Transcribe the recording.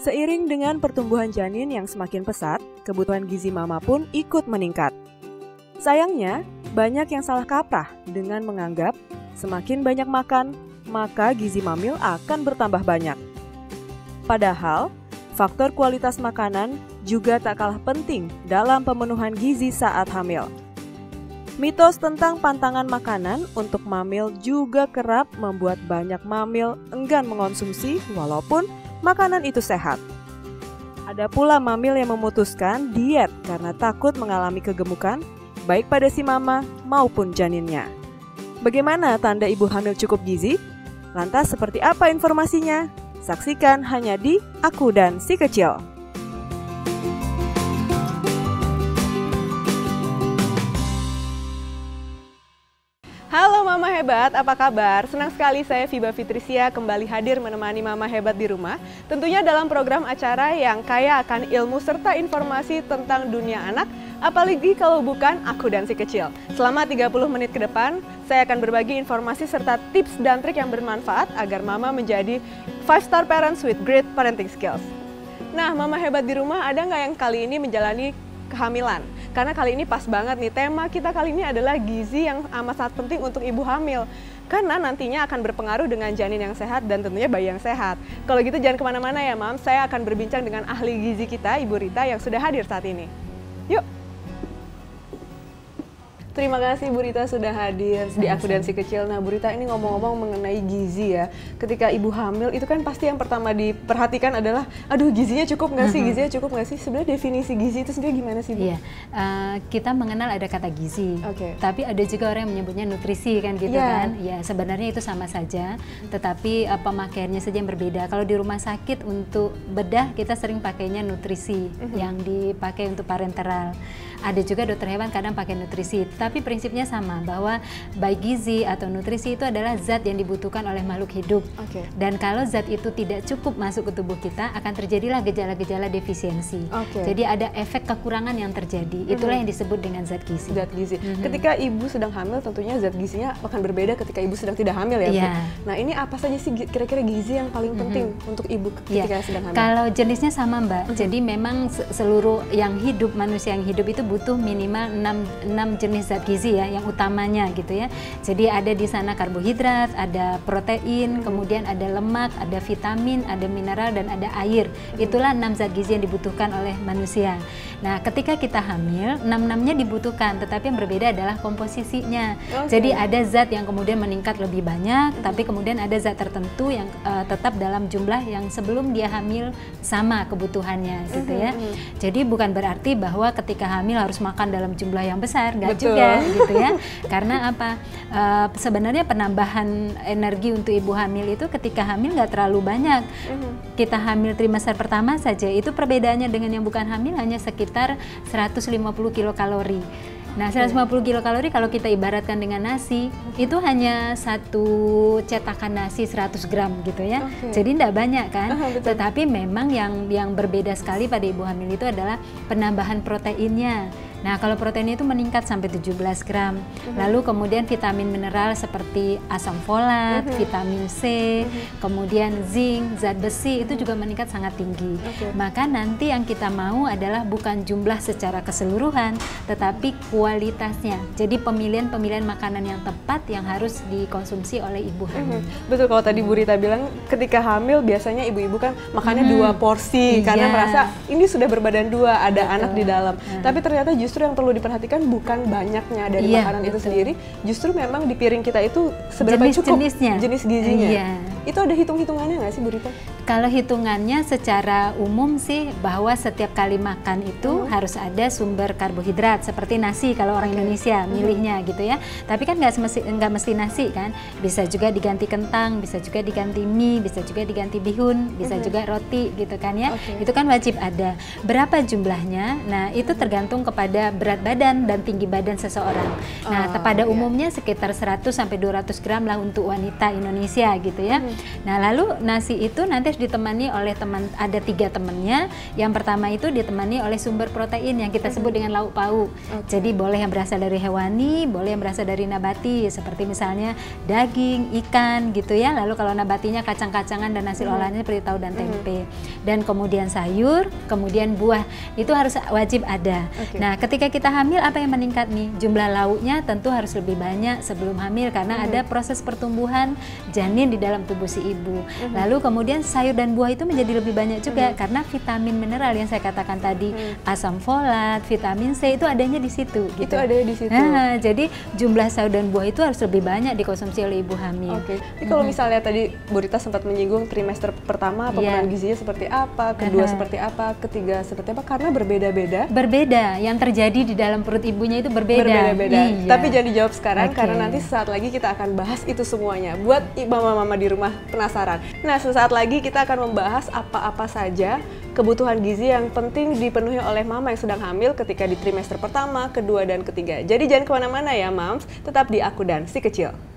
Seiring dengan pertumbuhan janin yang semakin pesat, kebutuhan gizi mama pun ikut meningkat. Sayangnya, banyak yang salah kaprah dengan menganggap semakin banyak makan, maka gizi mamil akan bertambah banyak. Padahal, faktor kualitas makanan juga tak kalah penting dalam pemenuhan gizi saat hamil. Mitos tentang pantangan makanan untuk mamil juga kerap membuat banyak mamil enggan mengonsumsi walaupun makanan itu sehat. Ada pula mamil yang memutuskan diet karena takut mengalami kegemukan, baik pada si mama maupun janinnya. Bagaimana tanda ibu hamil cukup gizi? Lantas seperti apa informasinya? Saksikan hanya di Aku dan Si Kecil. Halo Mama Hebat, apa kabar? Senang sekali saya Fiba Fitrisia kembali hadir menemani Mama Hebat di rumah. Tentunya dalam program acara yang kaya akan ilmu serta informasi tentang dunia anak, apalagi kalau bukan Aku dan Si Kecil. Selama 30 menit ke depan, saya akan berbagi informasi serta tips dan trik yang bermanfaat agar Mama menjadi 5-star parents with great parenting skills. Nah, Mama Hebat di rumah, ada nggak yang kali ini menjalani kehamilan? Karena kali ini pas banget nih, tema kita kali ini adalah gizi yang amat sangat penting untuk ibu hamil. Karena nantinya akan berpengaruh dengan janin yang sehat dan tentunya bayi yang sehat. Kalau gitu jangan kemana-mana ya Mam, saya akan berbincang dengan ahli gizi kita, Ibu Rita yang sudah hadir saat ini. Yuk! Terima kasih Bu Rita sudah hadir di Aku dan Si Kecil. Nah Bu Rita, ini ngomong-ngomong mengenai gizi ya. Ketika ibu hamil itu kan pasti yang pertama diperhatikan adalah, aduh gizinya cukup nggak sih, gizinya cukup nggak sih? Sebenarnya definisi gizi itu sendiri gimana sih Bu? Iya, kita mengenal ada kata gizi, tapi ada juga orang yang menyebutnya nutrisi kan gitu kan. Ya sebenarnya itu sama saja, tetapi pemakaiannya saja yang berbeda. Kalau di rumah sakit untuk bedah kita sering pakainya nutrisi yang dipakai untuk parenteral. Ada juga dokter hewan kadang pakai nutrisi, tapi prinsipnya sama, bahwa baik gizi atau nutrisi itu adalah zat yang dibutuhkan oleh makhluk hidup. Dan kalau zat itu tidak cukup masuk ke tubuh kita, akan terjadilah gejala-gejala defisiensi. Jadi ada efek kekurangan yang terjadi, itulah yang disebut dengan zat gizi. Zat gizi. Ketika ibu sedang hamil tentunya zat gizinya akan berbeda ketika ibu sedang tidak hamil ya Bu? Nah ini apa saja sih kira-kira gizi yang paling penting untuk ibu ketika sedang hamil? Kalau jenisnya sama Mbak, jadi memang seluruh yang hidup, manusia yang hidup itu butuh minimal 6 jenis zat gizi ya, yang utamanya gitu ya. Jadi ada di sana karbohidrat, ada protein, kemudian ada lemak, ada vitamin, ada mineral, dan ada air. Itulah 6 zat gizi yang dibutuhkan oleh manusia. Nah, ketika kita hamil, 6-6-nya dibutuhkan, tetapi yang berbeda adalah komposisinya. Jadi ada zat yang kemudian meningkat lebih banyak, tapi kemudian ada zat tertentu yang tetap dalam jumlah yang sebelum dia hamil sama kebutuhannya gitu ya. Jadi bukan berarti bahwa ketika hamil harus makan dalam jumlah yang besar, nggak juga gitu ya. Karena apa? Sebenarnya penambahan energi untuk ibu hamil itu ketika hamil nggak terlalu banyak. Kita hamil trimester pertama saja, itu perbedaannya dengan yang bukan hamil hanya sekitar 150 kilokalori. Nah, 150 kilokalori kalau kita ibaratkan dengan nasi, itu hanya satu cetakan nasi 100 gram gitu ya. Jadi tidak banyak kan. Tetapi memang yang berbeda sekali pada ibu hamil itu adalah penambahan proteinnya. Nah, kalau proteinnya itu meningkat sampai 17 gram. Lalu kemudian vitamin mineral seperti asam folat, vitamin C, kemudian zinc, zat besi itu juga meningkat sangat tinggi. Maka nanti yang kita mau adalah bukan jumlah secara keseluruhan, tetapi kualitasnya. Jadi pemilihan makanan yang tepat yang harus dikonsumsi oleh ibu hamil. Betul, kalau tadi Bu Rita bilang ketika hamil biasanya ibu-ibu kan makannya 2 porsi karena merasa ini sudah berbadan 2, ada anak di dalam. Tapi ternyata justru yang perlu diperhatikan bukan banyaknya dari makanan itu sendiri, justru memang di piring kita itu seberapa cukup jenis gizinya. Itu ada hitung-hitungannya nggak sih Bu Rita? Kalau hitungannya secara umum sih bahwa setiap kali makan itu harus ada sumber karbohidrat seperti nasi kalau orang Indonesia milihnya gitu ya. Tapi kan nggak mesti nasi kan, bisa juga diganti kentang, bisa juga diganti mie, bisa juga diganti bihun, bisa juga roti gitu kan ya. Itu kan wajib ada. Berapa jumlahnya? Nah itu tergantung kepada berat badan dan tinggi badan seseorang. Nah pada umumnya sekitar 100-200 gram lah untuk wanita Indonesia gitu ya. Nah lalu nasi itu nanti harus ditemani oleh ada 3 temannya. Yang pertama itu ditemani oleh sumber protein yang kita sebut dengan lauk pauk. Jadi boleh yang berasal dari hewani, boleh yang berasal dari nabati, seperti misalnya daging, ikan gitu ya. Lalu kalau nabatinya kacang-kacangan dan hasil olahannya seperti tahu dan tempe. dan kemudian sayur, kemudian buah itu harus wajib ada. Nah, ketika kita hamil apa yang meningkat nih? Jumlah lauknya tentu harus lebih banyak sebelum hamil karena ada proses pertumbuhan janin di dalam tubuh si ibu. Lalu kemudian sayur dan buah itu menjadi lebih banyak juga karena vitamin mineral yang saya katakan tadi, asam folat, vitamin C itu adanya di situ. Gitu. Itu ada di situ. Nah, jadi jumlah sayur dan buah itu harus lebih banyak dikonsumsi oleh ibu hamil. Jadi kalau misalnya tadi Bu Rita sempat menyinggung trimester pertama pemenuhan gizinya seperti apa, kedua seperti apa, ketiga seperti apa, karena berbeda-beda. Berbeda, yang terjadi di dalam perut ibunya itu berbeda. Berbeda-beda. Tapi jangan dijawab sekarang karena nanti sesaat lagi kita akan bahas itu semuanya. Buat mama-mama di rumah penasaran. Nah, sesaat lagi kita akan membahas apa-apa saja kebutuhan gizi yang penting dipenuhi oleh mama yang sedang hamil ketika di trimester pertama, kedua, dan ketiga. Jadi jangan kemana-mana ya, Mams. Tetap di Aku dan Si Kecil.